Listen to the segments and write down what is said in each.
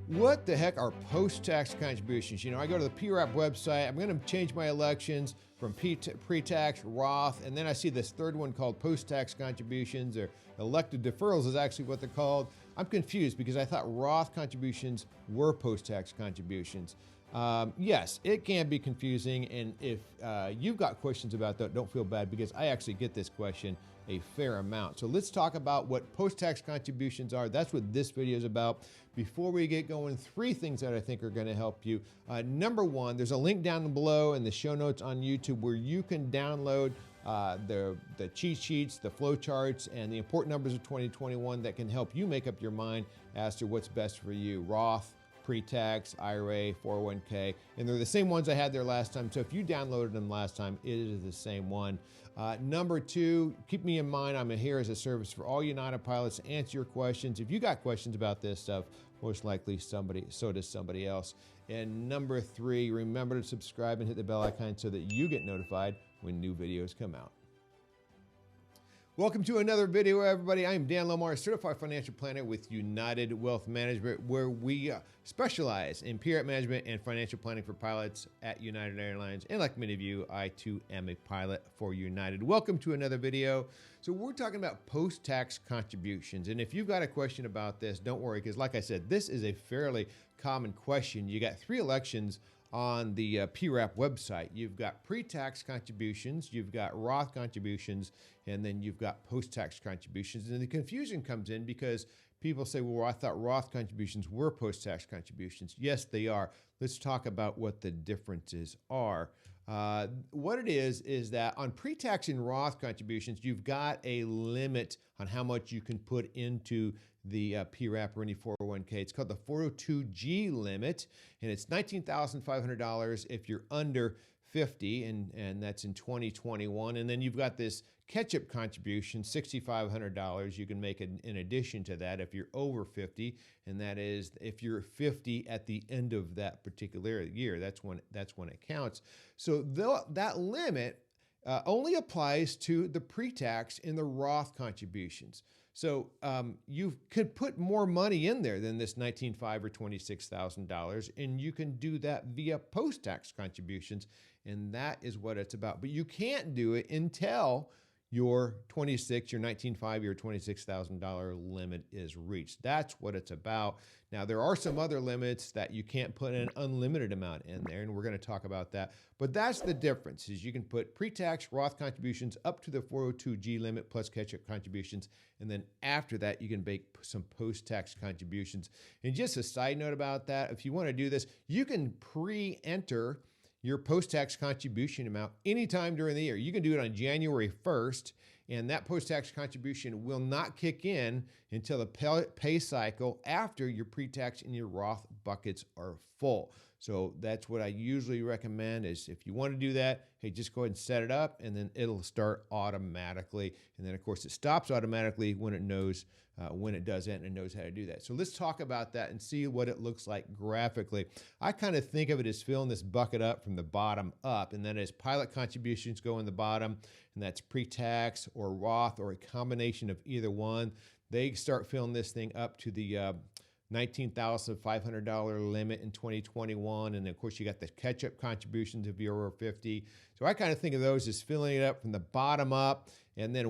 What the heck are post-tax contributions? I go to the PRAP website. I'm going to change my elections from pre-tax, Roth, and then I see this third one called post-tax contributions, or elected deferrals is actually what they're called. I'm confused because I thought Roth contributions were post-tax contributions. Yes, it can be confusing, and if you've got questions about that, don't feel bad because I actually get this question a fair amount. So let's talk about what post-tax contributions are. That's what this video is about. Before we get going, 3 things that I think are going to help you. Number 1, there's a link down below in the show notes on YouTube where you can download the cheat sheets, the flow charts, and the important numbers of 2021 that can help you make up your mind as to what's best for you. Roth, pre-tax, IRA, 401k, and they're the same ones I had there last time. So if you downloaded them last time, it is the same one. Number 2, keep me in mind, I'm here as a service for all United pilots to answer your questions. If you got questions about this stuff, most likely so does somebody else. And number 3, remember to subscribe and hit the bell icon so that you get notified when new videos come out. Welcome to another video, everybody. I'm Dan Lamar, Certified Financial Planner with United Wealth Management, where we specialize in PRAP management and financial planning for pilots at United Airlines. And like many of you, I too am a pilot for United. Welcome to another video. So we're talking about post-tax contributions. And if you've got a question about this, don't worry, because like I said, this is a fairly common question. You got 3 elections on the PRAP website. You've got pre-tax contributions, you've got Roth contributions, and then you've got post-tax contributions. And the confusion comes in because people say, well, I thought Roth contributions were post-tax contributions. Yes, they are. Let's talk about what the differences are. What it is that on pre-tax and Roth contributions, you've got a limit on how much you can put into the PRAP or any 401k. It's called the 402G limit, and it's $19,500 if you're under 50, and that's in 2021. And then you've got this catch-up contribution, $6,500 you can make in addition to that if you're over 50, and that is if you're 50 at the end of that particular year. That's when it counts. So that limit only applies to the pre-tax and the Roth contributions. So you could put more money in there than this $19,500 or $26,000, and you can do that via post-tax contributions, and that is what it's about. But you can't do it until your $19,500 or $26,000 limit is reached. That's what it's about. Now, there are some other limits that you can't put an unlimited amount in there, and we're going to talk about that. But that's the difference, is you can put pre-tax Roth contributions up to the 402G limit plus catch-up contributions, and then after that, you can make some post-tax contributions. And just a side note about that, if you want to do this, you can pre-enter your post-tax contribution amount anytime during the year. You can do it on January 1st, and that post-tax contribution will not kick in until the pay cycle after your pre-tax and your Roth buckets are full. So that's what I usually recommend, is if you want to do that, hey, just go ahead and set it up, and then it'll start automatically. And then, of course, it stops automatically when it knows when it does it and it knows how to do that. So let's talk about that and see what it looks like graphically. I kind of think of it as filling this bucket up from the bottom up, and then as pilot contributions go in the bottom, and that's pre-tax or Roth or a combination of either one, they start filling this thing up to the $19,500 limit in 2021. And of course, you got the catch-up contributions if you're over 50. So I kind of think of those as filling it up from the bottom up. And then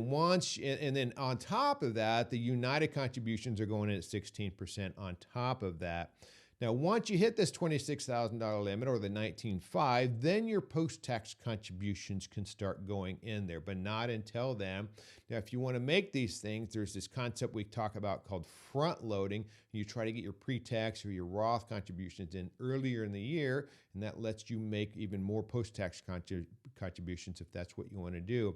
then on top of that, the United contributions are going in at 16% on top of that. Now, once you hit this $26,000 limit or the $19,500, then your post-tax contributions can start going in there, but not until then. Now, if you want to make these things, there's this concept we talk about called front loading. You try to get your pre-tax or your Roth contributions in earlier in the year, and that lets you make even more post-tax contributions if that's what you want to do.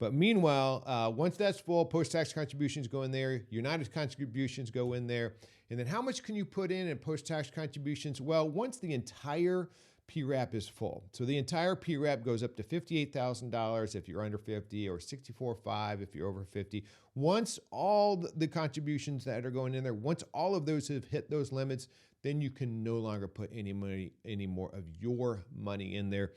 But meanwhile, once that's full, post-tax contributions go in there, United contributions go in there, and then how much can you put in post-tax contributions? Well, once the entire PRAP is full, so the entire PRAP goes up to $58,000 if you're under 50 or $64,500 if you're over 50. Once all the contributions that are going in there, once all of those have hit those limits, then you can no longer put any more of your money in there.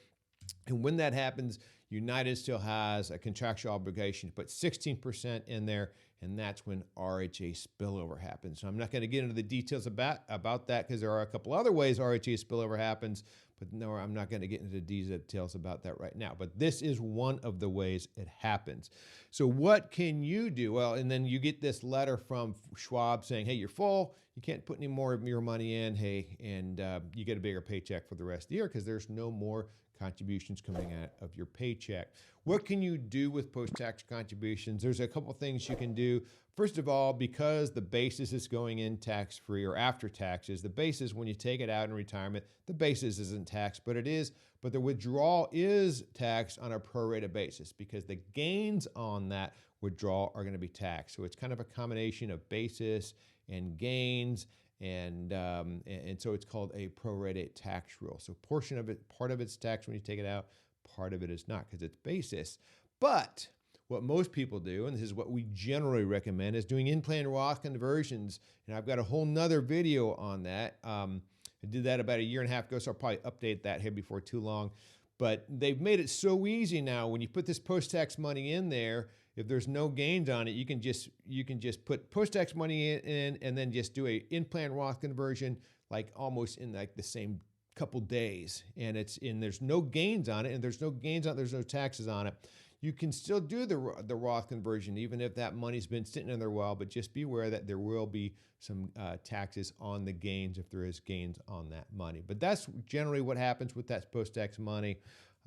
And when that happens, United still has a contractual obligation to put 16% in there, and that's when RHA spillover happens. So I'm not going to get into the details about that because there are a couple other ways RHA spillover happens, but no, I'm not going to get into the details about that right now. But this is one of the ways it happens. So what can you do? Well, and then you get this letter from Schwab saying, hey, you're full. You can't put any more of your money in. Hey, and you get a bigger paycheck for the rest of the year because there's no more contributions coming out of your paycheck. What can you do with post-tax contributions? There's a couple things you can do. First of all, because the basis is going in tax-free or after taxes, the basis when you take it out in retirement, the basis isn't taxed, but the withdrawal is taxed on a prorated basis because the gains on that withdrawal are going to be taxed. So it's kind of a combination of basis and gains, and so it's called a prorated tax rule. So part of it's taxed when you take it out, part of it is not because it's basis. But what most people do, and this is what we generally recommend, is doing in-plan Roth conversions. And I've got a whole nother video on that. I did that about a year and a half ago, so I'll probably update that here before too long. But they've made it so easy now. When you put this post-tax money in there, if there's no gains on it, you can just put post-tax money in and then just do a in-plan Roth conversion, like almost in like the same couple days. And there's no gains on it, and there's no taxes on it. You can still do the Roth conversion even if that money's been sitting in there a while, but just be aware that there will be some taxes on the gains if there is gains on that money. But that's generally what happens with that post-tax money.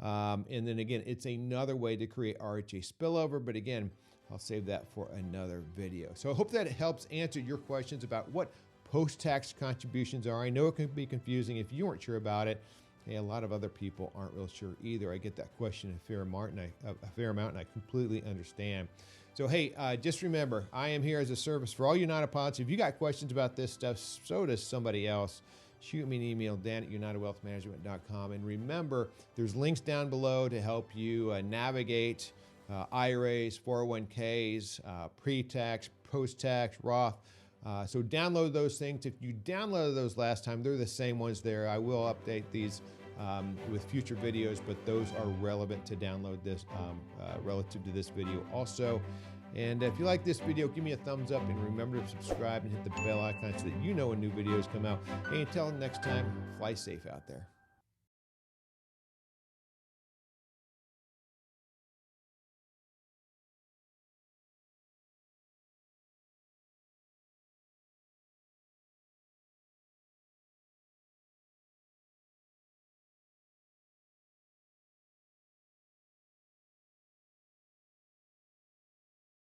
And then again, it's another way to create RHA spillover, but again, I'll save that for another video. So I hope that it helps answer your questions about what post-tax contributions are. I know it can be confusing if you weren't sure about it. Hey, a lot of other people aren't real sure either. I get that question a fair amount, and I completely understand. So hey, just remember, I am here as a service for all UnitedPods. If you got questions about this stuff, so does somebody else. Shoot me an email, dan@unitedwealthmanagement.com. And remember, there's links down below to help you navigate IRAs, 401ks, pre-tax, post-tax, Roth. So download those things. If you downloaded those last time, they're the same ones there. I will update these with future videos, but those are relevant to download this relative to this video also. And if you like this video, give me a thumbs up and remember to subscribe and hit the bell icon so that you know when new videos come out. And until next time, fly safe out there.